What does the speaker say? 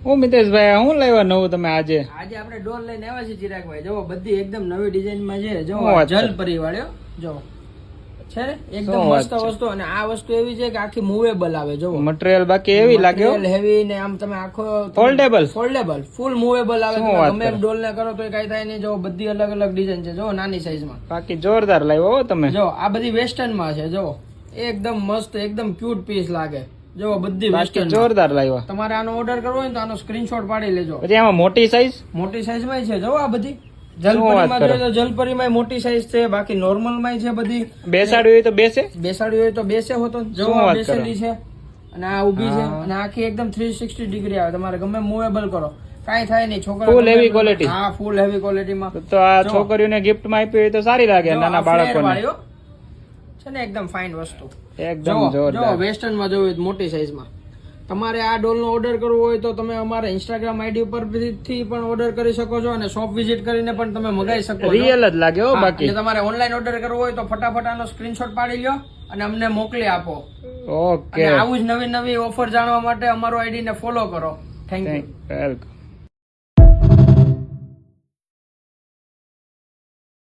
હું મિતેશભાઈ હું લાવ્યા નવું તમે આજે? આજે આપણે ડોલ લઈને આવ્યા છીએ ચિરાગભાઈ. જો બધી એકદમ નવી ડિઝાઇન માં છે. જો શું વાત છે? જલપરી વાળો જો છે ને એકદમ મસ્ત વસ્તુ. અને આ વસ્તુ એવી છે કે આખી મૂવેબલ આવે. જો મટીરિયલ બાકી એવી લાગ્યો, હેવી ને આમ તમે આખો ફોલ્ડેબલ ફૂલ મૂવેબલ આવે. તમે ગમે એમ ડોલ ને કરો તો કઈ થાય નહીં. જો બધી અલગ અલગ ડિઝાઇન છે. જો નાની સાઈઝ માં બાકી જોરદાર લાવ્યો હો તમે. જો આ બધી વેસ્ટર્ન માં છે. જો એકદમ મસ્ત એકદમ ક્યુટ પીસ લાગે. જો બધી વેસ્ટર્ન જોરદાર લાવ્યા. તમારે આનો ઓર્ડર કરવો હોય તો આનો સ્ક્રીનશોટ પાડી લેજો. પછી આમાં મોટી સાઈઝ માં છે. જો આ બધી જલપરીમાં જોઈએ તો જલપરીમાં મોટી સાઈઝ છે. બાકી નોર્મલ માં છે. બધી બેસાડવી હોય તો બેસે, બેસાડવી હોય તો બેસે હોતો. જો આ બેસેલી છે અને આ ઊભી છે અને આખી એકદમ 360 ડિગ્રી આવે. તમારે ગમે મૂવેબલ કરો કાઈ થાય નહીં. છોકરા ફૂલ હેવી ક્વોલિટી. હા ફૂલ હેવી ક્વોલિટી માં. તો આ છોકરીઓને ગિફ્ટ માં આપી હોય તો સારી લાગે. નાના બાળકોને છે ને એકદમ ફાઇન વસ્તુ. એકદમ જોરદાર. જો વેસ્ટર્ન માં જોવું મોટી સાઈઝ માં. તમારે આ ડોલ નો ઓર્ડર કરવો હોય તો તમે અમારા ઇન્સ્ટાગ્રામ આઈડી ઉપર થી પણ ઓર્ડર કરી શકો છો અને શોપ વિઝિટ કરીને પણ તમે મંગાવી શકો છો. રિયલ જ લાગે હો. બાકી તમારે ઓનલાઈન ઓર્ડર કરવો હોય તો ફટાફટ આનો સ્ક્રીનશોટ પાડી લ્યો અને અમને મોકલી આપો. ઓકે. આવું જ નવી નવી ઓફર જાણવા માટે અમારો આઈડી ને ફોલો કરો. Thank you. વેલકમ.